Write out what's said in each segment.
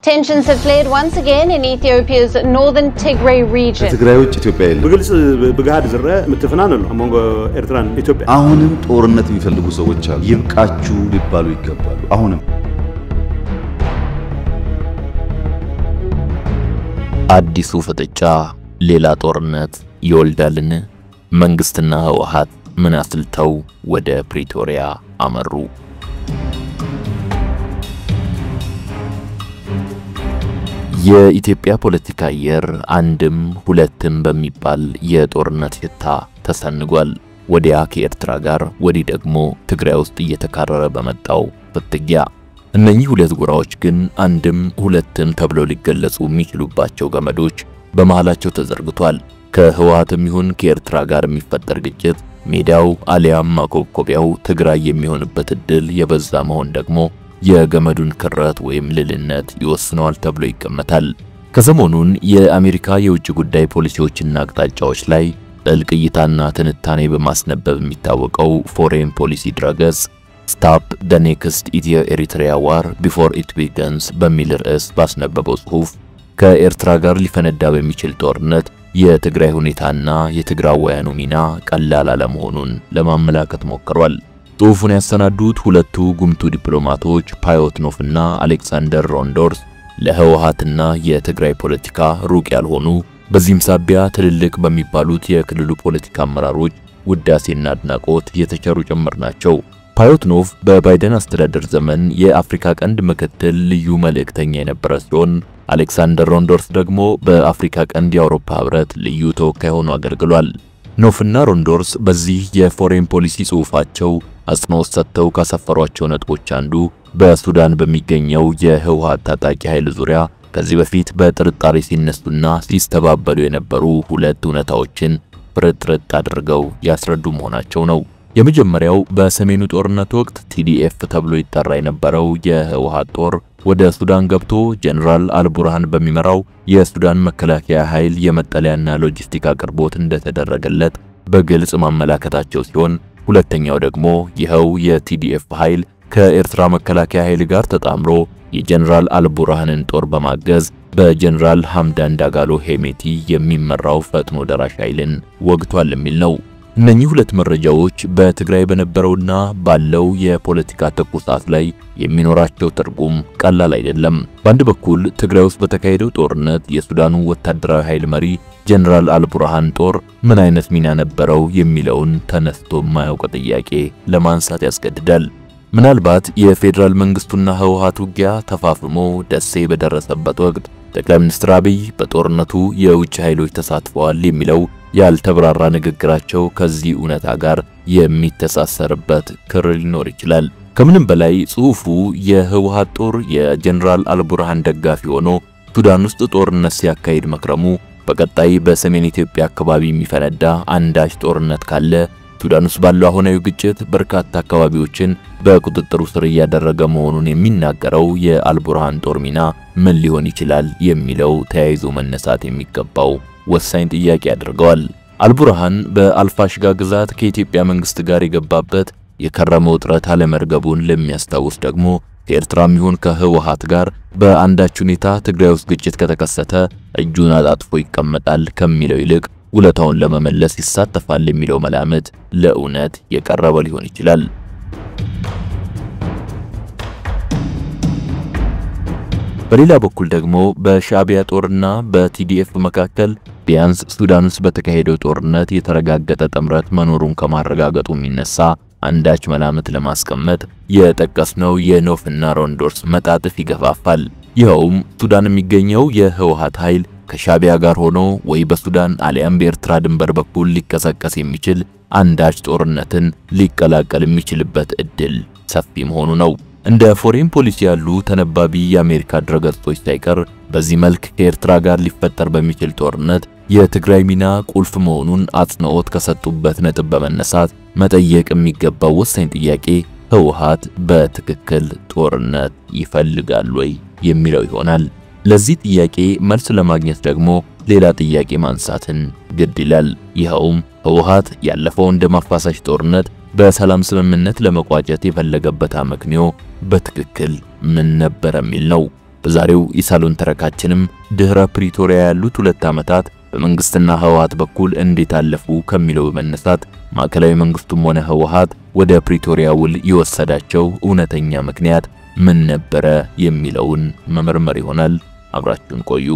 Tensions have flared once again in Ethiopia's northern Tigray region. ትግራዮች ኢትዮጵያ ይል በግልጽ በጋድ ዝራ ምትፈናነሉ አሞንጎ ኤርትራን ኢትዮጵያ አሁንም ጦርነት የሚፈልጉ ሰዎች አሉ ይብቃችሁ ሊባሉ ይገባሉ አሁንም አዲሱ ፍጥጫ ሌላ ጦርነት ይወልዳልን መንግስትና ህወሓት ምን አስልተው ወደ ፕሪቶሪያ አመሩ የኢትዮጵያ ፖለቲካ አየር አንድም ሁለትም በሚባል የጦርነት ሽታ ተሰንጓል ወዲያ ከኤርትራ ጋር ወዲህ ደግሞ ትግራይ ውስጥ እየተካረረ በመጣው ፍትጊያ እነኚህ ሁለት ጎራዎች ግን አንድም ሁለትም ተብለው ሊገለጹ የሚችሉባቸው ገመዶች በመሃላቸው ተዘርግቷል ከህወሓትም ይሁን ከኤርትራ ጋር የሚፈጠር ግጭት ሜዳው አሊያም ማኮብኮቢያው ትግራይ የሚሆንበት እድል የበዛ መሆን ደግሞ የገመዱን ክረት ወይም ልልነት ይወስነዋል ተብሎ ይቀመጣል ከሰሞኑን የአሜሪካ የውጭ ጉዳይ ፖሊሲዎችና አቅጣጫዎች ላይ ጥልቅይታና ትንታኔ በማስነበብ የሚታወቀው ፎሬን ፖሊሲ ድረገጽ Stop the next Ethiopia war before it begins በሚል ርዕስ ባስነበበው ጽሑፍ ከኤርትራ ጋር ሊፈነዳ በሚችል ጦርነት የትግራይ ሁኔታና የትግራዋያኑ ሚና ቀላል አለመሆኑን ለማመላከት ሞክሯል ጽሑፉን ያሰናዱት ሁለቱ ጉምቱ ዲፕሎማቶች ፓዮትኖፍና አሌክሳንደር ሮንዶርስ ለህወሓትና የትግራይ ፖለቲካ ሩቅ ያልሆኑ በዚህም ሳቢያ ትልልቅ በሚባሉት የክልሉ ፖለቲካ አመራሮች ውዳሴና አድናቆት የተቸሩ ጭምር ናቸው ፓዮትኖቭ በባይደን አስተዳደር ዘመን የአፍሪካ ቀንድ ምክትል ልዩ መልእክተኛ የነበረ ሲሆን አሌክሳንደር ሮንዶርስ ደግሞ በአፍሪካ ቀንድ የአውሮፓ ህብረት ልዩ ተወካይ ሆኖ አገልግሏል ኖፍና ሮንዶርስ በዚህ የፎሬን ፖሊሲ ጽሑፋቸው አጽንኦት ሰጥተው ካሰፈሯቸው ነጥቦች አንዱ በሱዳን በሚገኘው የህወሓት ታጣቂ ኃይል ዙሪያ ከዚህ በፊት በጥርጣሬ ሲነሱና ሲስተባበሉ የነበሩ ሁለት እውነታዎችን ፍርጥርጥ አድርገው ያስረዱ መሆናቸው ነው የመጀመሪያው በሰሜኑ ጦርነት ወቅት TDF ተብሎ ይጠራ የነበረው የህወሓት ጦር ወደ ሱዳን ገብቶ ጀነራል አልቡርሃን በሚመራው የሱዳን መከላከያ ኃይል የመጠለያና ሎጂስቲክ አቅርቦት እንደተደረገለት በግልጽ ማመላከታቸው ሲሆን ሁለተኛው ደግሞ ይኸው የTDF ኃይል ከኤርትራ መከላከያ ኃይል ጋር ተጣምሮ የጀነራል አልቡርሃንን ጦር በማገዝ በጀነራል ሐምዳን ዳጋሎ ሄሜቲ የሚመራው ፈጥኖ ደራሽ ኃይልን ወግቷል የሚል ነው እነኚህ ሁለት መረጃዎች በትግራይ በነበረውና ባለው የፖለቲካ ተኩሳት ላይ የሚኖራቸው ትርጉም ቀላል አይደለም በአንድ በኩል ትግራይ ውስጥ በተካሄደው ጦርነት የሱዳኑ ወታደራዊ ኃይል መሪ ጀነራል አልቡርሃን ጦር ምን አይነት ሚና ነበረው የሚለውን ተነስቶ ማያውቅ ጥያቄ ለማንሳት ያስገድዳል ምናልባት የፌደራል መንግስቱና ህወሓት ውጊያ ተፋፍሞ ደሴ በደረሰበት ወቅት ጠቅላይ ሚኒስትር አብይ በጦርነቱ የውጭ ኃይሎች ተሳትፈዋል የሚለው ያልተብራራ ንግግራቸው ከዚህ እውነታ ጋር የሚተሳሰርበት ክር ሊኖር ይችላል ከምንም በላይ ጽሑፉ የህወሓት ጦር የጀነራል አልቡርሃን ደጋፊ ሆኖ ሱዳን ውስጥ ጦርነት ሲያካሂድ መክረሙ በቀጣይ በሰሜን ኢትዮጵያ አካባቢ የሚፈነዳ አንዳች ጦርነት ካለ ሱዳን ውስጥ ባለው አሁናዊ ግጭት በርካታ አካባቢዎችን በቁጥጥሩ ስር ያደረገ መሆኑን የሚናገረው የአልቡርሃን ጦር ሚና ምን ሊሆን ይችላል የሚለው ተያይዞ መነሳት የሚገባው ወሳኝ ጥያቄ ያደርገዋል አልቡርሃን በአልፋሽጋ ግዛት ከኢትዮጵያ መንግስት ጋር የገባበት የከረመው ጥረት አለመርገቡን ለሚያስታውስ ደግሞ ከኤርትራም ይሁን ከህወሓት ጋር በአንዳች ሁኔታ ትግራይ ውስጥ ግጭት ከተከሰተ እጁን አጣጥፎ ይቀመጣል ከሚለው ይልቅ ውለታውን ለመመለስ ይሳተፋል የሚለው መላምት ለእውነት የቀረበ ሊሆን ይችላል በሌላ በኩል ደግሞ በሻዕቢያ ጦርና በቲዲኤፍ መካከል ቢያንስ ሱዳን ውስጥ በተካሄደው ጦርነት የተረጋገጠ ጥምረት መኖሩን ከማረጋገጡ የሚነሳ አንዳች መላምት ለማስቀመጥ የጠቀስነው የኖፍና ሮንዶርስ መጣጥፍ ይገፋፋል ይኸውም ሱዳን የሚገኘው የህወሓት ኃይል ከሻዕቢያ ጋር ሆኖ ወይ በሱዳን አሊያም በኤርትራ ድንበር በኩል ሊከሰከስ የሚችል አንዳች ጦርነትን ሊቀላቀል የሚችልበት እድል ሰፊ መሆኑ ነው እንደ ፎሬን ፖሊሲ ያሉ ተነባቢ የአሜሪካ ድረገጾች ሳይቀር በዚህ መልክ ከኤርትራ ጋር ሊፈጠር በሚችል ጦርነት የትግራይ ሚና ቁልፍ መሆኑን አጽንኦት ከሰጡበት ነጥብ በመነሳት መጠየቅ የሚገባው ወሳኝ ጥያቄ ህወሓት በትክክል ጦርነት ይፈልጋል ወይ የሚለው ይሆናል ለዚህ ጥያቄ መልስ ለማግኘት ደግሞ ሌላ ጥያቄ ማንሳትን ግድ ይላል ይኸውም ህወሓት ያለፈው እንደማፋሳሽ ጦርነት በሰላም ስምምነት ለመቋጨት የፈለገበት አመክንዮ በትክክል ምን ነበር የሚል ነው በዛሬው ኢሳሎን ተረካችንም ድህረ ፕሪቶሪያ ያሉት 2 ዓመታት በመንግስትና ህወሓት በኩል እንዴት አለፉ ከሚለው በመነሳት ማዕከላዊ መንግስቱም ሆነ ህወሓት ወደ ፕሪቶሪያ ውል የወሰዳቸው እውነተኛ ምክንያት ምን ነበረ የሚለውን መመርመር ይሆናል። አብራችሁን ቆዩ።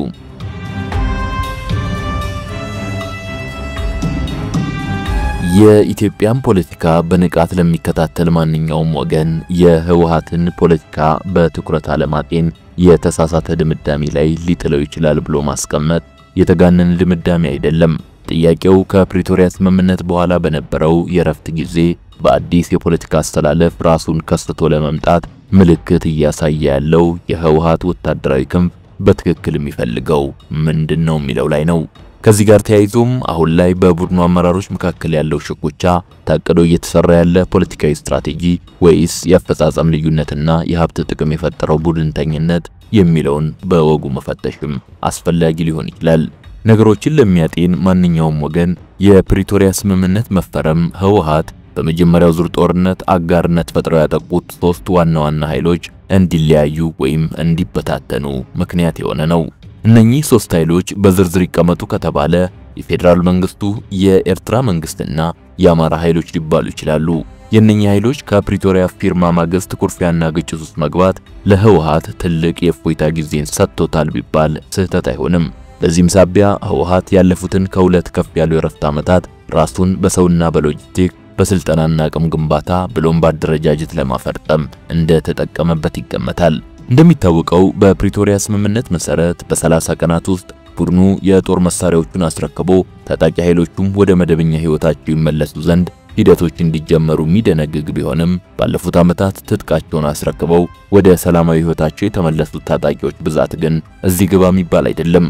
የኢትዮጵያን ፖለቲካ በንቃት ለሚከታተል ማንኛውም ወገን የህወሓትን ፖለቲካ በትኩረት አለማጤን የተሳሳተ ድምዳሜ ላይ ሊጥለው ይችላል ብሎ ማስቀመጥ የተጋነነ ድምዳሜ አይደለም። ጥያቄው ከፕሪቶሪያ ስምምነት በኋላ በነበረው የረፍት ጊዜ በአዲስ የፖለቲካ አስተላለፍ ራሱን ከስቶ ለመምጣት ምልክት እያሳየ ያለው የህወሓት ወታደራዊ ክንፍ በትክክል የሚፈልገው ምንድነው የሚለው ላይ ነው። ከዚህ ጋር ተያይዞም አሁን ላይ በቡድኑ አመራሮች መካከል ያለው ሽኩቻ ታቅዶ እየተሰራ ያለ ፖለቲካዊ ስትራቴጂ ወይስ የአፈጻጸም ልዩነትና የሀብት ጥቅም የፈጠረው ቡድንተኝነት የሚለውን በወጉ መፈተሽም አስፈላጊ ሊሆን ይችላል። ነገሮችን ለሚያጤን ማንኛውም ወገን የፕሪቶሪያ ስምምነት መፈረም ህወሓት በመጀመሪያው ዙር ጦርነት አጋርነት ፈጥረው ያጠቁት 3 ዋና ዋና ኃይሎች እንዲለያዩ ወይም እንዲበታተኑ ምክንያት የሆነ ነው። እነኚህ 3 ኃይሎች በዝርዝር ይቀመጡ ከተባለ የፌደራል መንግስቱ፣ የኤርትራ መንግስትና የአማራ ኃይሎች ሊባሉ ይችላሉ። የነኛ ኃይሎች ከፕሪቶሪያ ፊርማ ማግስት ኩርፊያና ግጭት ውስጥ መግባት ለህወሓት ትልቅ የፎይታ ጊዜን ሰጥቶታል ቢባል ስህተት አይሆንም። በዚህም ሳቢያ ህወሓት ያለፉትን ከ2 ከፍ ያሉ የረፍት ዓመታት ራሱን በሰውና በሎጂስቲክ በስልጠናና አቅም ግንባታ ብሎም በአደረጃጀት ለማፈርጠም እንደተጠቀመበት ይገመታል። እንደሚታወቀው በፕሪቶሪያ ስምምነት መሰረት በ30 ቀናት ውስጥ ቡድኑ የጦር መሳሪያዎቹን አስረክቦ ታጣቂ ኃይሎቹም ወደ መደበኛ ህይወታቸው ይመለሱ ዘንድ ሂደቶች እንዲጀመሩ የሚደነግግ ቢሆንም ባለፉት ዓመታት ትጥቃቸውን አስረክበው ወደ ሰላማዊ ህይወታቸው የተመለሱት ታጣቂዎች ብዛት ግን እዚህ ግባ የሚባል አይደለም።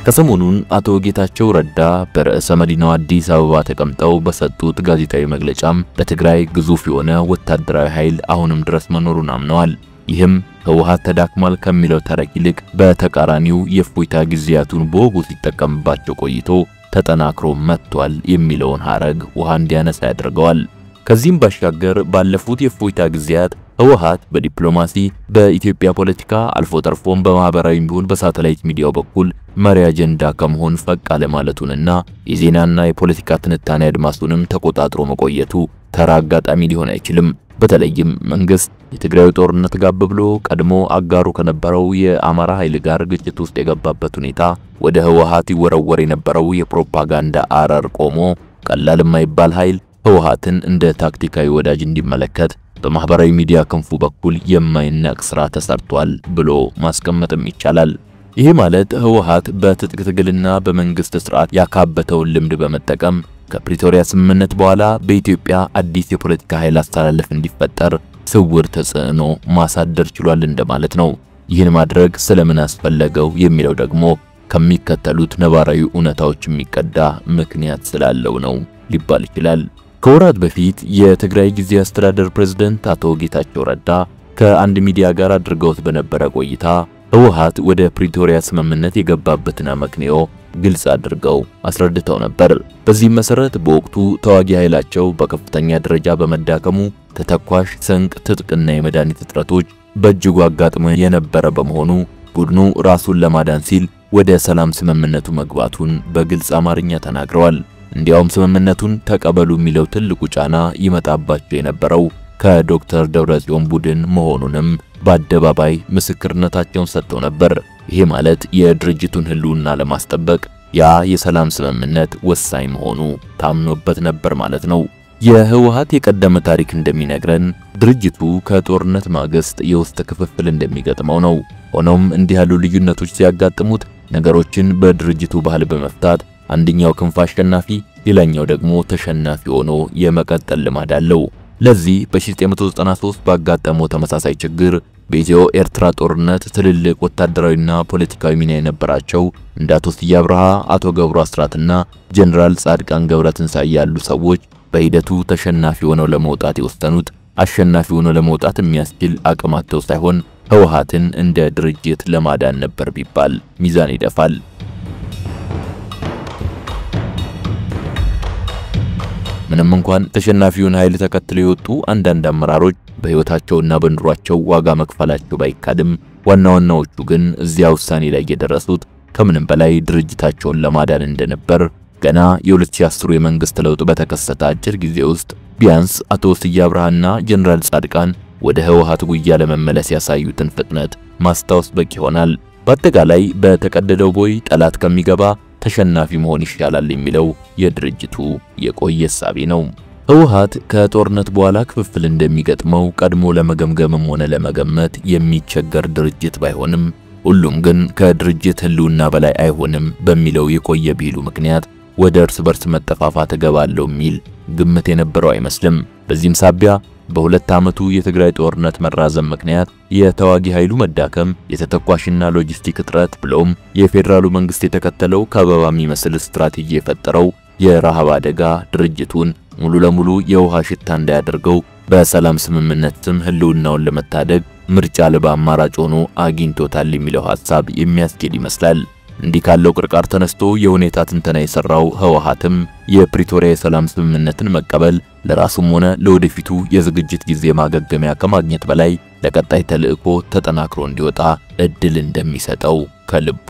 ከሰሞኑን አቶ ጌታቸው ረዳ በርዕሰ መዲናው አዲስ አበባ ተቀምጠው በሰጡት ጋዜጣዊ መግለጫም በትግራይ ግዙፍ የሆነ ወታደራዊ ኃይል አሁንም ድረስ መኖሩን አምነዋል። ይህም ህወሓት ተዳክሟል ከሚለው ተረክ ይልቅ በተቃራኒው የፎይታ ጊዜያቱን በወጉ ሲጠቀምባቸው ቆይቶ ተጠናክሮ መጥቷል የሚለውን ሐረግ ውሃ እንዲያነሳ ያደርገዋል። ከዚህም ባሻገር ባለፉት የፎይታ ጊዜያት ህወሓት በዲፕሎማሲ በኢትዮጵያ ፖለቲካ አልፎ ተርፎም በማህበራዊ ቢሆን በሳተላይት ሚዲያው በኩል መሪ አጀንዳ ከመሆን ፈቅ አለ ማለቱንና የዜናና የፖለቲካ ትንታኔ አድማሱንም ተቆጣጥሮ መቆየቱ ተራ አጋጣሚ ሊሆን አይችልም። በተለይም መንግስት የትግራይ ጦርነት ጋብ ብሎ ቀድሞ አጋሩ ከነበረው የአማራ ኃይል ጋር ግጭት ውስጥ የገባበት ሁኔታ ወደ ህወሓት ይወረወር የነበረው የፕሮፓጋንዳ አረር ቆሞ ቀላል የማይባል ኃይል ህወሓትን እንደ ታክቲካዊ ወዳጅ እንዲመለከት በማህበራዊ ሚዲያ ክንፉ በኩል የማይናቅ ስራ ተሰርቷል ብሎ ማስቀመጥም ይቻላል። ይሄ ማለት ህወሓት በትጥቅ ትግልና በመንግስት ስርዓት ያካበተውን ልምድ በመጠቀም ከፕሪቶሪያ ስምምነት በኋላ በኢትዮጵያ አዲስ የፖለቲካ ኃይል አስተላለፍ እንዲፈጠር ስውር ተጽዕኖ ማሳደር ችሏል እንደማለት ነው። ይህን ማድረግ ስለምን አስፈለገው የሚለው ደግሞ ከሚከተሉት ነባራዊ እውነታዎች የሚቀዳ ምክንያት ስላለው ነው ሊባል ይችላል። ከወራት በፊት የትግራይ ጊዜያዊ አስተዳደር ፕሬዝዳንት አቶ ጌታቸው ረዳ ከአንድ ሚዲያ ጋር አድርገውት በነበረ ቆይታ ህወሓት ወደ ፕሪቶሪያ ስምምነት የገባበትን አመክንዮ ግልጽ አድርገው አስረድተው ነበር። በዚህ መሰረት በወቅቱ ተዋጊ ኃይላቸው በከፍተኛ ደረጃ በመዳከሙ ተተኳሽ፣ ስንቅ፣ ትጥቅና የመድኃኒት እጥረቶች በእጅጉ አጋጥሞ የነበረ በመሆኑ ቡድኑ ራሱን ለማዳን ሲል ወደ ሰላም ስምምነቱ መግባቱን በግልጽ አማርኛ ተናግረዋል። እንዲያውም ስምምነቱን ተቀበሉ የሚለው ትልቁ ጫና ይመጣባቸው የነበረው ከዶክተር ደብረጽዮን ቡድን መሆኑንም በአደባባይ ምስክርነታቸውን ሰጥተው ነበር። ይሄ ማለት የድርጅቱን ህልውና ለማስጠበቅ ያ የሰላም ስምምነት ወሳኝ መሆኑ ታምኖበት ነበር ማለት ነው። የህወሓት የቀደመ ታሪክ እንደሚነግረን ድርጅቱ ከጦርነት ማግስት የውስጥ ክፍፍል እንደሚገጥመው ነው። ሆኖም እንዲህ ያሉ ልዩነቶች ሲያጋጥሙት ነገሮችን በድርጅቱ ባህል በመፍታት አንደኛው ክንፍ አሸናፊ ሌላኛው ደግሞ ተሸናፊ ሆኖ የመቀጠል ልማድ አለው። ለዚህ በ1993 ባጋጠመው ተመሳሳይ ችግር በኢትዮ ኤርትራ ጦርነት ትልልቅ ወታደራዊና ፖለቲካዊ ሚና የነበራቸው እንደ አቶ ስዬ አብርሃ፣ አቶ ገብሩ አስራትና ጀነራል ጻድቃን ገብረትንሳኤ ያሉ ሰዎች በሂደቱ ተሸናፊ ሆነው ለመውጣት የወሰኑት አሸናፊ ሆነው ለመውጣት የሚያስችል አቅማቸው ሳይሆን ህወሓትን እንደ ድርጅት ለማዳን ነበር ቢባል ሚዛን ይደፋል። ምንም እንኳን ተሸናፊውን ኃይል ተከትለው የወጡ አንዳንድ አመራሮች በህይወታቸውና በኑሯቸው ዋጋ መክፈላቸው ባይካድም ዋናዎቹ ግን እዚያ ውሳኔ ላይ የደረሱት ከምንም በላይ ድርጅታቸውን ለማዳን እንደነበር ገና የ2010 የመንግስት ለውጥ በተከሰተ አጭር ጊዜ ውስጥ ቢያንስ አቶ ስዬ አብርሃና ጀነራል ጻድቃን ወደ ህወሓት ጉያ ለመመለስ ያሳዩትን ፍጥነት ማስታወስ በቂ ይሆናል። በአጠቃላይ በተቀደደው ቦይ ጠላት ከሚገባ ተሸናፊ መሆን ይሻላል የሚለው የድርጅቱ የቆየ ሐሳብ ነው። ህወሓት ከጦርነት በኋላ ክፍፍል እንደሚገጥመው ቀድሞ ለመገምገምም ሆነ ለመገመት የሚቸገር ድርጅት ባይሆንም ሁሉም ግን ከድርጅት ህልውና በላይ አይሆንም በሚለው የቆየ ቢሉ ምክንያት ወደ እርስ በርስ መጠፋፋት ገባለው የሚል ግምት የነበረው አይመስልም። በዚህም ሳቢያ በሁለት ዓመቱ የትግራይ ጦርነት መራዘም ምክንያት የተዋጊ ኃይሉ መዳከም፣ የተተኳሽና ሎጂስቲክ እጥረት ብሎም የፌደራሉ መንግስት የተከተለው ከበባ የሚመስል ስትራቴጂ የፈጠረው የረሃብ አደጋ ድርጅቱን ሙሉ ለሙሉ የውሃ ሽታ እንዳያደርገው በሰላም ስምምነት ስም ህልውናውን ለመታደግ ምርጫ አልባ አማራጭ ሆኖ አግኝቶታል የሚለው ሐሳብ የሚያስኬድ ይመስላል። እንዲህ ካለው ቅርቃር ተነስቶ የሁኔታ ትንተና የሰራው ህወሓትም የፕሪቶሪያ የሰላም ስምምነትን መቀበል ለራሱም ሆነ ለወደፊቱ የዝግጅት ጊዜ ማገገሚያ ከማግኘት በላይ ለቀጣይ ተልእኮ ተጠናክሮ እንዲወጣ እድል እንደሚሰጠው ከልቡ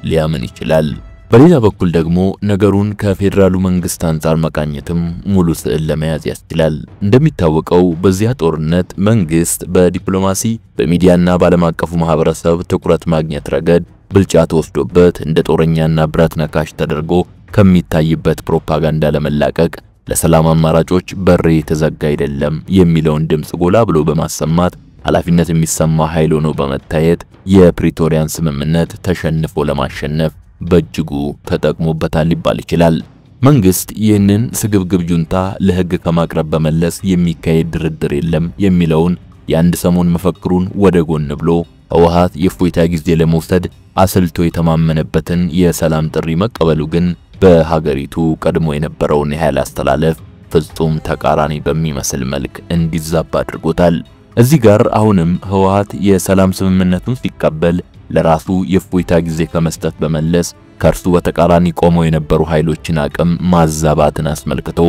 ሊያምን ይችላል። በሌላ በኩል ደግሞ ነገሩን ከፌደራሉ መንግስት አንፃር መቃኘትም ሙሉ ስዕል ለመያዝ ያስችላል። እንደሚታወቀው በዚያ ጦርነት መንግስት በዲፕሎማሲ በሚዲያና በዓለም አቀፉ ማህበረሰብ ትኩረት ማግኘት ረገድ ብልጫ ተወስዶበት እንደ ጦረኛና ብረት ነካሽ ተደርጎ ከሚታይበት ፕሮፓጋንዳ ለመላቀቅ ለሰላም አማራጮች በር የተዘጋ አይደለም የሚለውን ድምጽ ጎላ ብሎ በማሰማት ኃላፊነት የሚሰማ ኃይል ሆኖ በመታየት የፕሪቶሪያን ስምምነት ተሸንፎ ለማሸነፍ በእጅጉ ተጠቅሞበታል ሊባል ይችላል። መንግስት ይህንን ስግብግብ ጁንታ ለህግ ከማቅረብ በመለስ የሚካሄድ ድርድር የለም የሚለውን የአንድ ሰሞን መፈክሩን ወደ ጎን ብሎ ህወሓት የፎይታ ጊዜ ለመውሰድ አስልቶ የተማመነበትን የሰላም ጥሪ መቀበሉ ግን በሀገሪቱ ቀድሞ የነበረውን የኃይል አስተላለፍ ፍጹም ተቃራኒ በሚመስል መልክ እንዲዛባ አድርጎታል። እዚህ ጋር አሁንም ህወሓት የሰላም ስምምነቱን ሲቀበል ለራሱ የፎይታ ጊዜ ከመስጠት በመለስ ከርሱ በተቃራኒ ቆመው የነበሩ ኃይሎችን አቅም ማዛባትን አስመልክቶ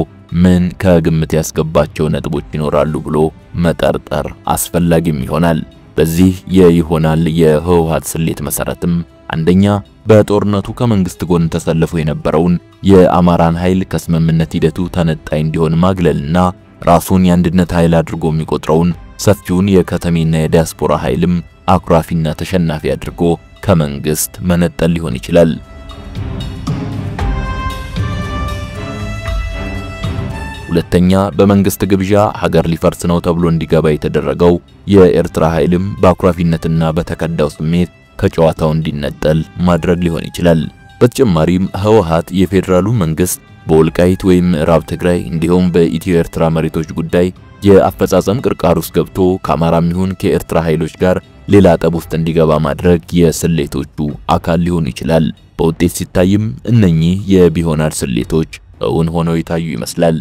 ምን ከግምት ያስገባቸው ነጥቦች ይኖራሉ ብሎ መጠርጠር አስፈላጊም ይሆናል። በዚህ ይሆናል የህወሓት ስሌት መሰረትም አንደኛ በጦርነቱ ከመንግስት ጎን ተሰልፎ የነበረውን የአማራን ኃይል ከስምምነት ሂደቱ ተነጣይ እንዲሆን ማግለልና ራሱን የአንድነት ኃይል አድርጎ የሚቆጥረውን ሰፊውን የከተሜና የዲያስፖራ ኃይልም አኩራፊና ተሸናፊ አድርጎ ከመንግስት መነጠል ሊሆን ይችላል። ሁለተኛ በመንግስት ግብዣ ሀገር ሊፈርስ ነው ተብሎ እንዲገባ የተደረገው የኤርትራ ኃይልም በአኩራፊነትና በተከዳው ስሜት ከጨዋታው እንዲነጠል ማድረግ ሊሆን ይችላል። በተጨማሪም ህወሓት የፌደራሉ መንግስት በወልቃይት ወይም ምዕራብ ትግራይ እንዲሁም በኢትዮ ኤርትራ መሬቶች ጉዳይ የአፈጻጸም ቅርቃር ውስጥ ገብቶ ከአማራም ይሁን ከኤርትራ ኃይሎች ጋር ሌላ ጠብ ውስጥ እንዲገባ ማድረግ የስሌቶቹ አካል ሊሆን ይችላል። በውጤት ሲታይም እነኚህ የቢሆናል ስሌቶች እውን ሆነው ይታዩ ይመስላል።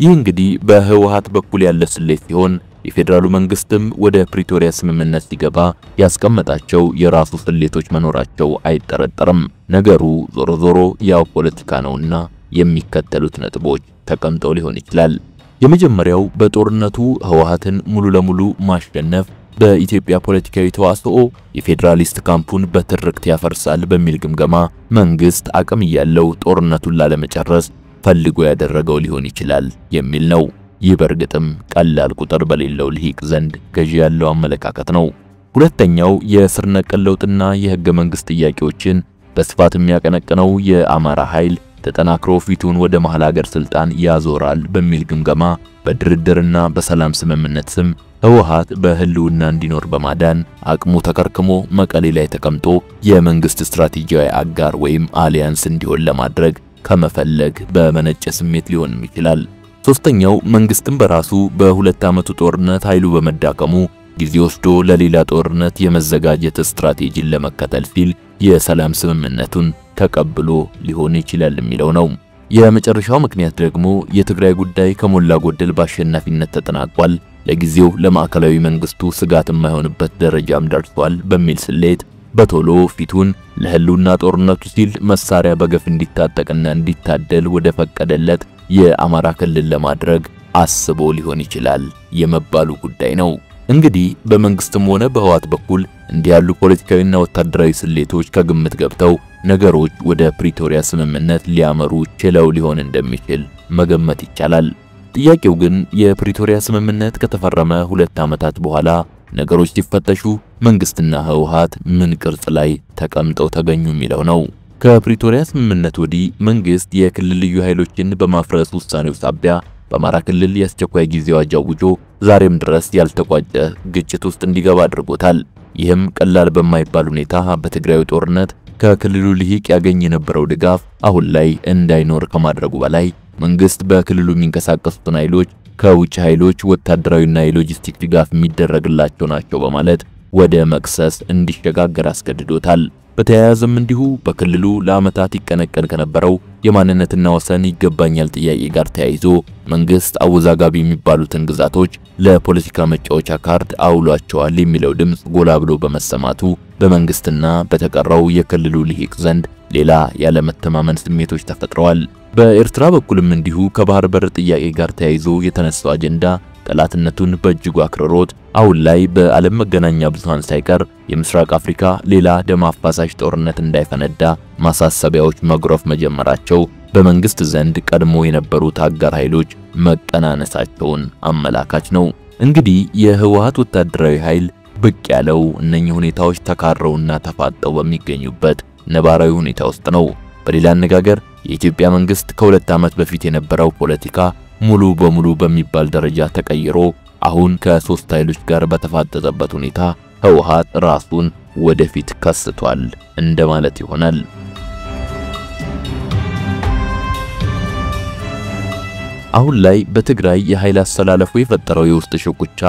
ይህ እንግዲህ በህወሓት በኩል ያለ ስሌት ሲሆን የፌደራሉ መንግስትም ወደ ፕሪቶሪያ ስምምነት ሲገባ ያስቀመጣቸው የራሱ ስሌቶች መኖራቸው አይጠረጠርም። ነገሩ ዞሮ ዞሮ ያው ፖለቲካ ነውና የሚከተሉት ነጥቦች ተቀምጠው ሊሆን ይችላል። የመጀመሪያው በጦርነቱ ህወሓትን ሙሉ ለሙሉ ማሸነፍ በኢትዮጵያ ፖለቲካዊ ተዋስኦ የፌደራሊስት ካምፑን በትርክት ያፈርሳል በሚል ግምገማ መንግስት አቅም ያለው ጦርነቱን ላለመጨረስ ፈልጎ ያደረገው ሊሆን ይችላል የሚል ነው። ይህ በርግጥም ቀላል ቁጥር በሌለው ልሂቅ ዘንድ ገዢ ያለው አመለካከት ነው። ሁለተኛው የስር ነቀል ለውጥና የህገ መንግስት ጥያቄዎችን በስፋት የሚያቀነቅነው የአማራ ኃይል ተጠናክሮ ፊቱን ወደ መሃል ሀገር ስልጣን ያዞራል በሚል ግምገማ በድርድርና በሰላም ስምምነት ስም ህወሓት በህልውና እንዲኖር በማዳን አቅሙ ተከርክሞ መቀሌ ላይ ተቀምጦ የመንግስት ስትራቴጂያዊ አጋር ወይም አሊያንስ እንዲሆን ለማድረግ ከመፈለግ በመነጨ ስሜት ሊሆንም ይችላል። ሶስተኛው መንግስትም በራሱ በሁለት ዓመቱ ጦርነት ኃይሉ በመዳከሙ ጊዜ ወስዶ ለሌላ ጦርነት የመዘጋጀት ስትራቴጂን ለመከተል ሲል የሰላም ስምምነቱን ተቀብሎ ሊሆን ይችላል የሚለው ነው። የመጨረሻው ምክንያት ደግሞ የትግራይ ጉዳይ ከሞላ ጎደል በአሸናፊነት ተጠናቋል፣ ለጊዜው ለማዕከላዊ መንግስቱ ስጋት የማይሆንበት ደረጃም ደርሷል በሚል ስሌት በቶሎ ፊቱን ለህልውና ጦርነቱ ሲል መሳሪያ በገፍ እንዲታጠቅና እንዲታደል ወደ ፈቀደለት የአማራ ክልል ለማድረግ አስቦ ሊሆን ይችላል የመባሉ ጉዳይ ነው። እንግዲህ በመንግስትም ሆነ በህወሓት በኩል እንዲህ ያሉ ፖለቲካዊና ወታደራዊ ስሌቶች ከግምት ገብተው ነገሮች ወደ ፕሪቶሪያ ስምምነት ሊያመሩ ችለው ሊሆን እንደሚችል መገመት ይቻላል። ጥያቄው ግን የፕሪቶሪያ ስምምነት ከተፈረመ 2 ዓመታት በኋላ ነገሮች ሲፈተሹ መንግስትና ህወሓት ምን ቅርጽ ላይ ተቀምጠው ተገኙ የሚለው ነው። ከፕሪቶሪያ ስምምነት ወዲህ መንግስት የክልል ልዩ ኃይሎችን በማፍረስ ውሳኔው ሳቢያ በአማራ ክልል የአስቸኳይ ጊዜ አዋጅ አውጆ ዛሬም ድረስ ያልተቋጨ ግጭት ውስጥ እንዲገባ አድርጎታል። ይህም ቀላል በማይባል ሁኔታ በትግራይ ጦርነት ከክልሉ ልሂቅ ያገኝ የነበረው ድጋፍ አሁን ላይ እንዳይኖር ከማድረጉ በላይ መንግስት በክልሉ የሚንቀሳቀሱትን ኃይሎች ከውጭ ኃይሎች ወታደራዊና የሎጂስቲክ ድጋፍ የሚደረግላቸው ናቸው በማለት ወደ መክሰስ እንዲሸጋገር አስገድዶታል። በተያያዘም እንዲሁ በክልሉ ለዓመታት ይቀነቀን ከነበረው የማንነትና ወሰን ይገባኛል ጥያቄ ጋር ተያይዞ መንግስት አወዛጋቢ የሚባሉትን ግዛቶች ለፖለቲካ መጫወቻ ካርድ አውሏቸዋል የሚለው ድምጽ ጎላ ብሎ በመሰማቱ በመንግስትና በተቀረው የክልሉ ልሂቅ ዘንድ ሌላ ያለመተማመን ስሜቶች ተፈጥረዋል። በኤርትራ በኩልም እንዲሁ ከባህር በር ጥያቄ ጋር ተያይዞ የተነሳው አጀንዳ ጠላትነቱን በእጅጉ አክርሮት አሁን ላይ በዓለም መገናኛ ብዙሃን ሳይቀር የምስራቅ አፍሪካ ሌላ ደም አፋሳሽ ጦርነት እንዳይፈነዳ ማሳሰቢያዎች መግረፍ መጀመራቸው በመንግስት ዘንድ ቀድሞ የነበሩት አጋር ኃይሎች መቀናነሳቸውን አመላካች ነው። እንግዲህ የህወሓት ወታደራዊ ኃይል ብቅ ያለው እነኚህ ሁኔታዎች ተካረውና ተፋጠው በሚገኙበት ነባራዊ ሁኔታ ውስጥ ነው። በሌላ አነጋገር የኢትዮጵያ መንግስት ከ2 ዓመት በፊት የነበረው ፖለቲካ ሙሉ በሙሉ በሚባል ደረጃ ተቀይሮ አሁን ከ3 ኃይሎች ጋር በተፋጠጠበት ሁኔታ ህወሓት ራሱን ወደፊት ከስቷል እንደማለት ይሆናል። አሁን ላይ በትግራይ የኃይል አሰላለፉ የፈጠረው የውስጥ ሽኩቻ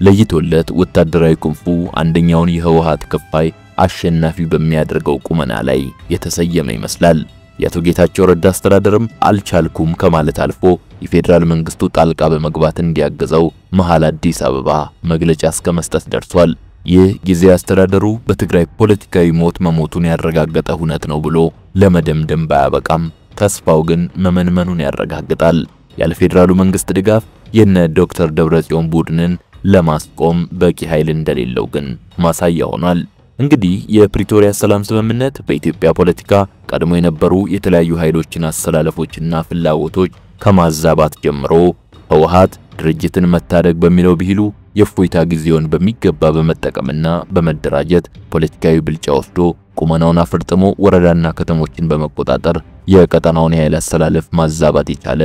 ለይቶለት ወታደራዊ ክንፉ አንደኛውን የህወሓት ክፋይ አሸናፊ በሚያደርገው ቁመና ላይ የተሰየመ ይመስላል። የአቶ ጌታቸው ረዳ አስተዳደርም አልቻልኩም ከማለት አልፎ የፌደራል መንግስቱ ጣልቃ በመግባት እንዲያገዘው መሃል አዲስ አበባ መግለጫ እስከመስጠት ደርሷል። ይህ ጊዜ አስተዳደሩ በትግራይ ፖለቲካዊ ሞት መሞቱን ያረጋገጠ ሁነት ነው ብሎ ለመደምደም ባያበቃም ተስፋው ግን መመንመኑን ያረጋግጣል። ያለ ፌደራሉ መንግስት ድጋፍ የነ ዶክተር ደብረጽዮን ቡድንን ለማስቆም በቂ ኃይል እንደሌለው ግን ማሳያ ሆኗል። እንግዲህ የፕሪቶሪያ ሰላም ስምምነት በኢትዮጵያ ፖለቲካ ቀድሞ የነበሩ የተለያዩ ኃይሎችን አሰላለፎችና ፍላጎቶች ከማዛባት ጀምሮ ህወሓት ድርጅትን መታደግ በሚለው ቢሉ የፎይታ ጊዜውን በሚገባ በመጠቀምና በመደራጀት ፖለቲካዊ ብልጫ ወስዶ ቁመናውን አፍርጥሞ ወረዳና ከተሞችን በመቆጣጠር የቀጠናውን የኃይል አሰላለፍ ማዛባት የቻለ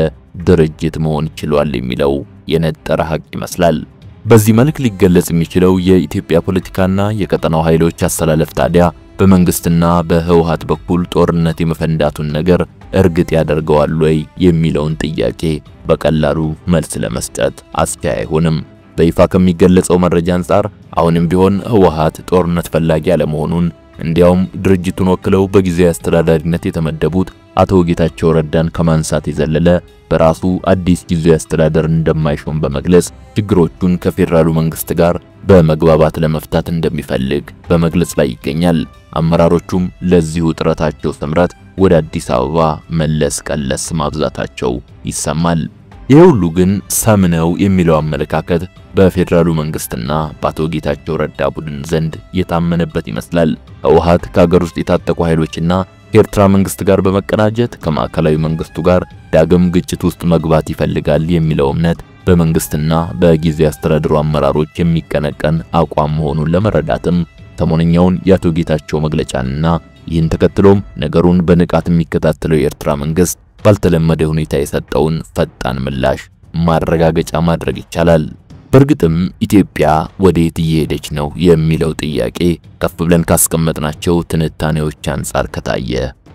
ድርጅት መሆን ይችላል የሚለው የነጠረ ሐቅ ይመስላል። በዚህ መልክ ሊገለጽ የሚችለው የኢትዮጵያ ፖለቲካና የቀጠናው ኃይሎች አሰላለፍ ታዲያ በመንግስትና በህወሓት በኩል ጦርነት የመፈንዳቱን ነገር እርግጥ ያደርገዋል ወይ የሚለውን ጥያቄ በቀላሉ መልስ ለመስጠት አስቻይ አይሆንም። በይፋ ከሚገለጸው መረጃ አንፃር አሁንም ቢሆን ህወሓት ጦርነት ፈላጊ አለመሆኑን እንዲያውም ድርጅቱን ወክለው በጊዜያዊ አስተዳዳሪነት የተመደቡት አቶ ጌታቸው ረዳን ከማንሳት የዘለለ በራሱ አዲስ ጊዜያዊ አስተዳደር እንደማይሾም በመግለጽ ችግሮቹን ከፌደራሉ መንግስት ጋር በመግባባት ለመፍታት እንደሚፈልግ በመግለጽ ላይ ይገኛል። አመራሮቹም ለዚሁ ጥረታቸው ሰምራት ወደ አዲስ አበባ መለስ ቀለስ ማብዛታቸው ይሰማል። ይህ ሁሉ ግን ሰምነው የሚለው አመለካከት በፌደራሉ መንግስትና በአቶ ጌታቸው ረዳ ቡድን ዘንድ የታመነበት ይመስላል። ህወሓት ከሀገር ውስጥ የታጠቁ ኃይሎችና ከኤርትራ መንግስት ጋር በመቀናጀት ከማዕከላዊ መንግስቱ ጋር ዳግም ግጭት ውስጥ መግባት ይፈልጋል የሚለው እምነት በመንግስትና በጊዜያዊ አስተዳደሩ አመራሮች የሚቀነቀን አቋም መሆኑን ለመረዳትም ሰሞነኛውን የአቶ ጌታቸው መግለጫና ይህን ተከትሎም ነገሩን በንቃት የሚከታተለው የኤርትራ መንግስት ባልተለመደ ሁኔታ የሰጠውን ፈጣን ምላሽ ማረጋገጫ ማድረግ ይቻላል። በእርግጥም ኢትዮጵያ ወዴት እየሄደች ነው የሚለው ጥያቄ ከፍ ብለን ካስቀመጥናቸው ትንታኔዎች አንፃር ከታየ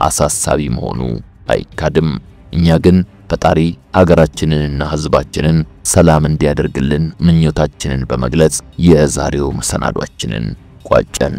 አሳሳቢ መሆኑ አይካድም። እኛ ግን ፈጣሪ ሀገራችንንና ህዝባችንን ሰላም እንዲያደርግልን ምኞታችንን በመግለጽ የዛሬው መሰናዷችንን ቋጨን።